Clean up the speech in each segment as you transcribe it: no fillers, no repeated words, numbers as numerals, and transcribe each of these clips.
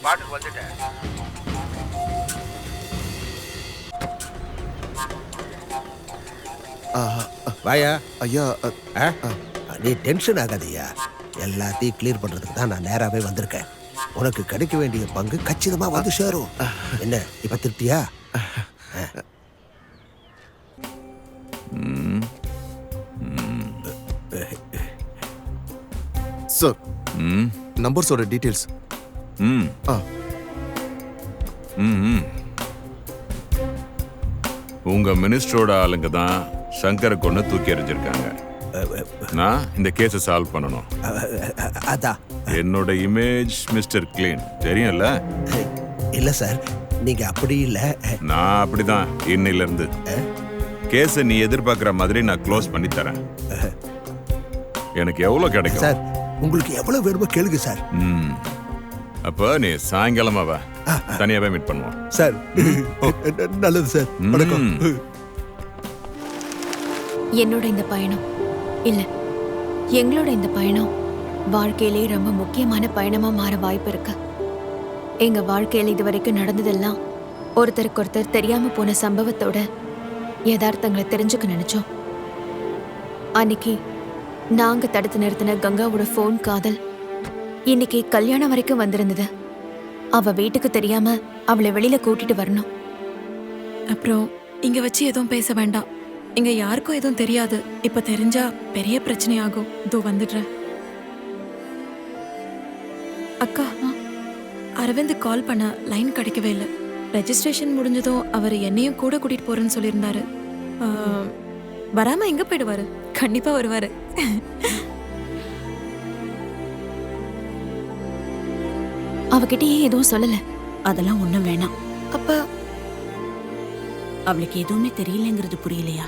பாட்டுக்கு வந்துட்டேன். வாயா ஐயா. நீ டென்ஷன் ஆகாதய்யா. எல்லாத்தையும் கிளியர் பண்றதுக்கு தான் நான் நேராவே வந்திருக்கேன். உனக்கு கிடைக்க வேண்டிய பங்கு கச்சிதமா வந்து சேரும். என்ன இப்ப திருப்தியா? சார், நம்பர்ஸோட டீடைல்ஸ். உங்க மினிஸ்டரோட ஆளுங்க தான் சங்கரை கொண்டு தூக்கி எறிஞ்சிருக்காங்க. நான் இந்த கேஸை சால்வ் பண்ணணும். அதான் என்னோட இமேஜ் மிஸ்டர் கிளீன் தெரியும்ல? இல்ல சார், நீங்க அப்படி இல்ல. நான் அப்படிதான். இன்னையில இருந்து கேஸை நீ எதிர்பார்க்கிற மாதிரி நான் க்ளோஸ் பண்ணி தரேன். எனக்கு எவ்வளவு கிடைக்கும் சார்? உங்களுக்கு எவ்வளவு வேணுமோ கேளுங்க சார். அப்ப நீ சாயங்காலமா வா, தனியாவே மீட் பண்ணுவோம். சார் நல்லது சார். வணக்கம். என்னோட இந்த பயணம் இல்ல, எங்களோட இந்த பயணம் வாழ்க்கையிலே ரொம்ப முக்கியமான பயணமா மாற வாய்ப்பு இருக்கு. எங்க வாழ்க்கையில இதுவரைக்கும் நடந்ததெல்லாம் ஒருத்தருக்கு ஒருத்தர் தெரியாம போன சம்பவத்தோட யதார்த்தங்களை தெரிஞ்சுக்க நினைச்சோம். அன்னைக்கு நாங்க தடுத்து நிறுத்தின கங்காவோட போன் காதல் இன்னைக்கு கல்யாணம் வரைக்கும் வந்திருந்தது. அவ வீட்டுக்கு தெரியாம அவளை வெளியில கூட்டிட்டு வரணும். அப்புறம் இங்க வச்சு எதுவும் பேச வேண்டாம். இங்க யாருக்கும் எதுவும் தெரியாது. இப்ப தெரிஞ்சா பெரிய பிரச்சனை ஆகும். இதோ வந்துடுறேன். அக்கா, அரவிந்த் கால் பண்ண லைன் கிடைக்கவே இல்லை. ரெஜிஸ்ட்ரேஷன் முடிஞ்சதும் அவர் என்னையும் கூட கூட்டிட்டு போறேன்னு சொல்லியிருந்தாரு. வராம எங்க போயிடுவாரு? கண்டிப்பா வருவாரு. அவகிட்டயே எதுவும் சொல்லல. அதெல்லாம் ஒண்ணும் வேணாம். அப்ப அவளுக்கு எதுவுமே தெரியலங்கிறது புரியலையா?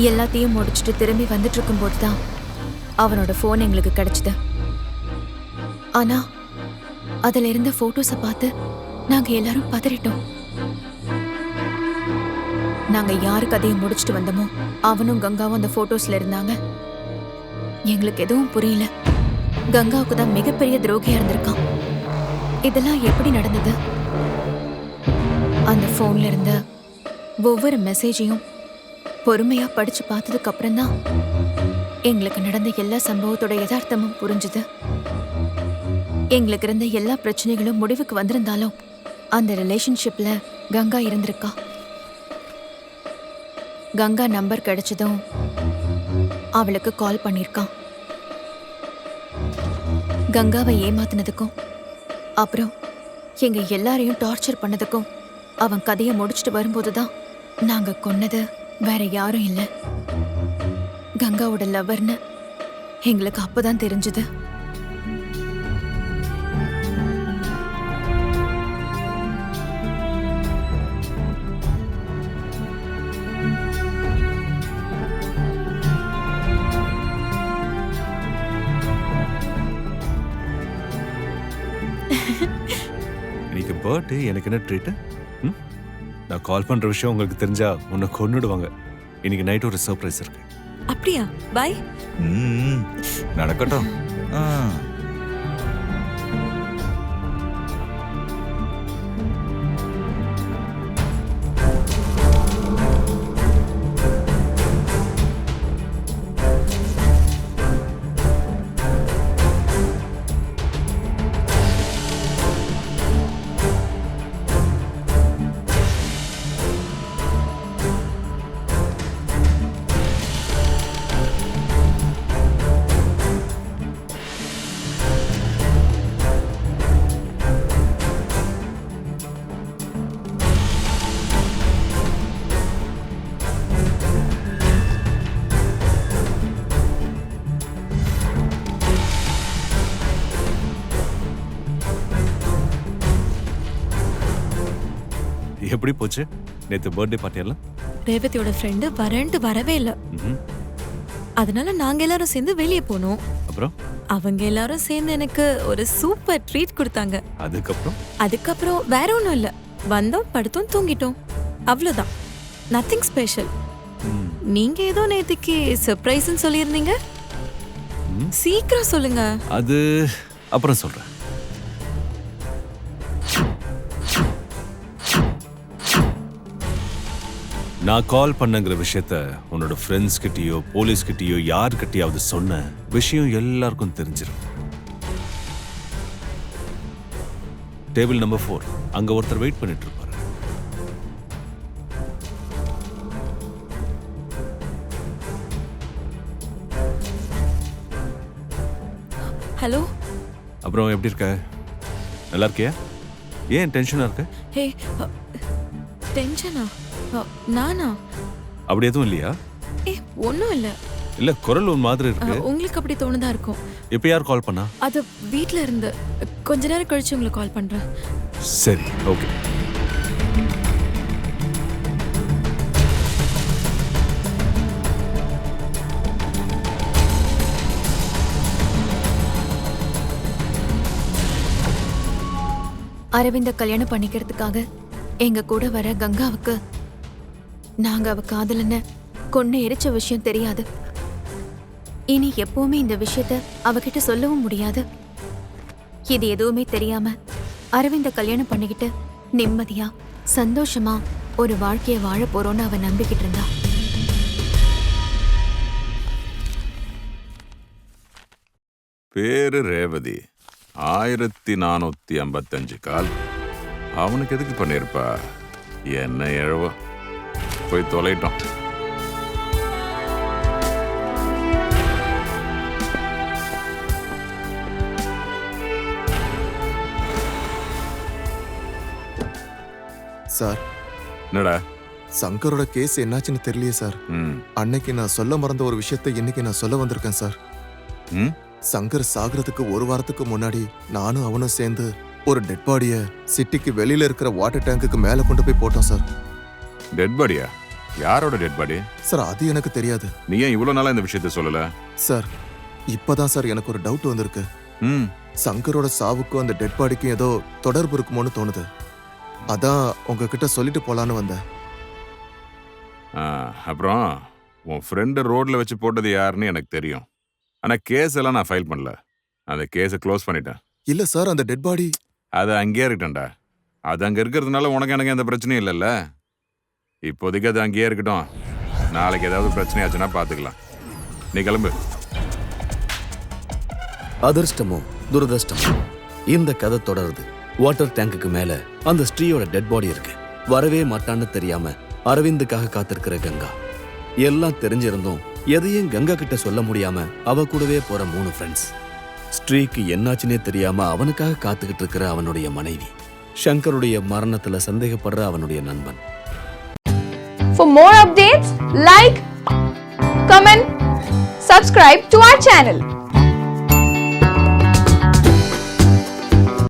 எல்லாத்தையும் முடிச்சுட்டு திரும்பி வந்துட்டு இருக்கும்போது தான் அவனோட ஃபோன் எங்களுக்கு கிடைச்சது. ஆனா அதுல இருந்த போட்டோஸை பார்த்து நாங்க எல்லாரும் பதறிட்டோம். நாங்க யாரு கதையை முடிச்சுட்டு வந்தோமோ அவனும் கங்காவும் அந்த போட்டோஸ்ல இருந்தாங்க. எங்களுக்கு எதுவும் புரியல. கங்காவுக்கு தான் மிகப்பெரிய துரோகியா இருந்திருக்கான். இதெல்லாம் எப்படி நடந்தது? அந்த போன்ல இருந்த ஒவ்வொரு மெசேஜையும் பொறுமையா படிச்சு பார்த்ததுக்கு அப்புறம் தான் எங்களுக்கு நடந்த எல்லா சம்பவத்தோட யதார்த்தமும் புரிஞ்சுது. எங்களுக்கு இருந்த எல்லா பிரச்சனைகளும் முடிவுக்கு வந்திருந்தாலும் அந்த ரிலேஷன்ஷிப்ல கங்கா இருந்திருக்கா. கங்கா நம்பர் கிடைச்சதும் அவளுக்கு கால் பண்ணிருக்கான். கங்காவை ஏமாத்தினதுக்கும் அப்புறம் எங்க எல்லாரையும் டார்ச்சர் பண்ணதுக்கும் அவன் கதையை முடிச்சுட்டு வரும்போதுதான் நாங்க கொன்னது வேற யாரும் இல்ல, கங்காவோட லவர்னு எங்களுக்கு அப்பதான் தெரிஞ்சது. இன்னைக்கு பர்த்டே, எனக்கு என்ன ட்ரீட்டு? நான் கால் பண்ற விஷயம் உங்களுக்கு தெரிஞ்சா உன்னை கொன்னுடுவாங்க. இன்னைக்கு நைட் ஒரு சர்ப்ரைஸ் இருக்கு. அப்படியா? பாய். நடக்கட்டும். எப்படி போச்சு நேத்து பர்த்டே பார்ட்டி எல்லாம்? ரேவதியோட ஃப்ரெண்டு வரவே இல்லை. அதனால நாங்க எல்லாரும் சேர்ந்து வெளியே போனோம். அப்புறம் அவங்க எல்லாரும் சேர்ந்து எனக்கு ஒரு சூப்பர் ட்ரீட் கொடுத்தாங்க. அதுக்கப்புறம் வேற ஒன்றும் இல்லை, வந்தோம், படுத்தோம், தூங்கிட்டோம், அவ்வளோதான். Nothing special. நீங்க ஏதோ நேத்துக்கு சர்ப்ரைஸ்ன்னு சொல்லியிருந்தீங்க, சீக்கிரம் சொல்லுங்க. அது அப்புறம் சொல்றேன். நான் கால் பண்ணங்கிற விஷயத்த உன்னோட ஃப்ரெண்ட்ஸ் கிட்டயோ போலீஸ் கிட்டயோ யாருக்கிட்டயாவது சொன்ன விஷயம் எல்லாருக்கும் தெரிஞ்சிடும். டேபிள் நம்பர் 4 அங்க ஒருத்தர் வெயிட் பண்ணிட்டு இருப்பாரு. ஹலோ. அப்புறம் எப்படி இருக்க? நல்லா இருக்கியா? ஏன் டென்ஷனா இருக்க? ஹே, டென்ஷனா? நானா? அப்படி எதுவும் இல்லையா? ஒன்றும் இல்லை. இல்ல, குரல் ஒரு மாதிரி இருக்கு. உங்களுக்கு அப்படி தோணுதா இருக்கும். இப்ப யார் கால் பண்ணா? அது வீட்ல இருந்து. கொஞ்ச நேரம் கழிச்சு உங்களுக்கு கால் பண்றேன். சரி, ஓகே. அரவிந்த கல்யாணம் பண்ணிக்கிறதுக்காக எங்க கூட வர கங்காவுக்கு நாங்க அவ காதலன்னு கொன்னு எரிச்ச விஷயம் தெரியாது. இனி எப்பவுமே இந்த விஷயத்த அவகிட்ட சொல்லவும் முடியாது. இது எதுவுமே தெரியாம அரவிந்த கல்யாணம் பண்ணிக்கிட்டு நிம்மதியா சந்தோஷமா ஒரு வாழ்க்கைய வாழ போறோம்னு அவ நம்பிக்கிட்டு இருந்தா. பேரு ரேவதி, 1455 கால். அவனுக்கு எதுக்கு பண்ணிருப்பா? என்ன எழவோ, போய் தொலைட்டோம். சார், என்னடா? சங்கரோட கேஸ் என்னாச்சுன்னு தெரியலையே சார். அன்னைக்கு நான் சொல்ல மறந்த ஒரு விஷயத்தை இன்னைக்கு நான் சொல்ல வந்திருக்கேன் சார். சங்கர் சாகிறதுக்கு ஒரு வாரத்துக்கு முன்னாடி நானும் அவனும் சேர்ந்து ஒரு டெட் பாடிய சிட்டிக்கு வெளியில இருக்கிற வாட்டர் டேங்குக்கு மேல கொண்டு போய் போட்டோம் சார். டெட் பாடியா? யாரோட டெட் பாடி? சார் அது எனக்கு தெரியாது. நீ ஏன் இவ்வளவு நாளா இந்த விஷயத்த சொல்லல? சார் இப்பதான் சார் எனக்கு ஒரு டவுட் வந்திருக்கு. ம் சங்கரோட சாவுக்கும் அந்த டெட் பாடிக்கும் ஏதோ தொடர்பு இருக்குமோன்னு தோணுது. அதான் உங்ககிட்ட சொல்லிட்டு போலான்னு வந்தேன். அப்புறம் உன் ஃப்ரெண்டு ரோட்ல வச்சு போட்டது யாருன்னு எனக்கு தெரியும். ஆனா கேஸ் எல்லாம் நான் ஃபைல் பண்ணல. அந்த கேஸை க்ளோஸ் பண்ணிட்டேன். இல்ல சார், அந்த டெட் பாடி அது அங்கேயே இருக்கட்டும்டா. அது அங்க இருக்கிறதுனால உனக்கு எனக்கு எந்த பிரச்சனையும் இல்லைல்ல. இப்போதைக்கு அது அங்கேயே இருக்கட்டும். நாளைக்கு ஏதாவது பிரச்சனை ஆச்சுன்னா பார்த்துக்கலாம். நீ கிளம்பு. அதிர்ஷ்டமோ துரதிர்ஷ்டமோ இந்த கதை தொடருது. வாட்டர் டேங்குக்கு மேல அந்த ஸ்ரீயோட டெட் பாடி இருக்கு. வரவே மாட்டான்னு தெரியாம அரவிந்துக்காக காத்திருக்கிற கங்கா. எல்லாம் தெரிஞ்சிருந்தும் எதையும் கங்கா கிட்ட சொல்ல முடியாம அவ கூடவே போற 3 ஃப்ரெண்ட்ஸ். ஸ்ரீக்கு என்னாச்சுன்னே தெரியாம அவனுக்காக காத்துக்கிட்டு இருக்கிற அவனுடைய மனைவி, சங்கருடைய மரணத்துல சந்தேகப்படுற அவனுடைய நண்பன். For more updates, like, comment, subscribe to our channel.